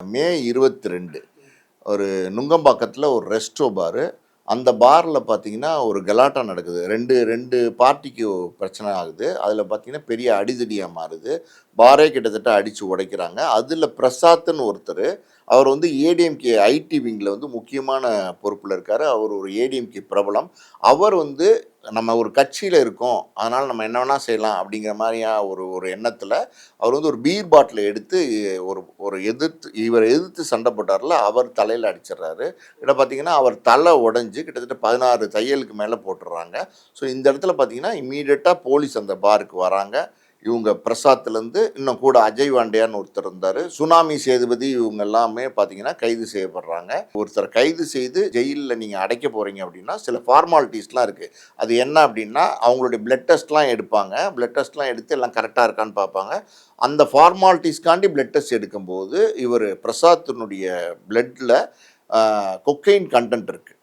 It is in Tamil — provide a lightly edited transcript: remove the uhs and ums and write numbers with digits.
மே 22 ஒரு நுங்கம்பாக்கத்தில் ஒரு ரெஸ்டோ பாரு. அந்த பாரில் பார்த்தீங்கன்னா, ஒரு கலாட்டா நடக்குது. 2 பார்ட்டிக்கு பிரச்சனை ஆகுது. அதில பார்த்தீங்கன்னா, பெரிய அடிதடியா மாறுது. பாரே கிட்டத்தட்ட அடிச்சு உடைக்கிறாங்க. அதில பிரசாத்ன்னு ஒருத்தரு, அவர் வந்து ஏடிஎம்கே ஐடி விங்கில வந்து முக்கியமான பொறுப்புல இருக்காரு. அவர் ஒரு ஏடிஎம்கே பிரபலம். அவர் வந்து நம்ம ஒரு கட்சியில இருக்கோம். அதனால நம்ம என்ன வேணா செய்யலாம் அப்படிங்கிற மாரியா ஒரு ஒரு எண்ணத்தில, அவர் வந்து ஒரு பீர் பாட்டில எடுத்து ஒரு ஒரு இவர எதிர்த்து சண்டை போட்டார்ல, அவர் தலையில அடிச்சிடுறாரு. இதில பார்த்தீங்கன்னா, அவர் தலை உடைஞ்சு கிட்டத்தட்ட 16 தையலுக்கு மேல போட்டுர்றாங்க. ஸோ இந்த இடத்துல பார்த்தீங்கன்னா, இம்மீடியட்டா போலீஸ் அந்த பாருக்கு வராங்க. இவங்க பிரசாத்லேருந்து இன்னும் கூட அஜய் வாண்டியான்னு ஒருத்தர் இருந்தாரு. சுனாமி சேதுபதி இவங்க எல்லாமே பார்த்தீங்கன்னா, கைது செய்யப்படுறாங்க. ஒருத்தர கைது செய்து ஜெயில்ல நீங்க அடைக்க போறீங்க அப்படின்னா, சில ஃபார்மாலிட்டீஸ்லாம் இருக்கு. அது என்ன அப்படின்னா, அவங்களுடைய பிளட் டெஸ்ட்லாம் எடுப்பாங்க. பிளட் டெஸ்ட்லாம் எடுத்து எல்லாம் கரெக்ட்டா இருக்கான்னு பார்ப்பாங்க. அந்த ஃபார்மாலிட்டீஸ்க்காண்டி பிளட் டெஸ்ட் எடுக்கும்போது, இவரு பிரசாத்தினுடைய பிளட்ல கொக்கைன் கன்டென்ட் இருக்கு.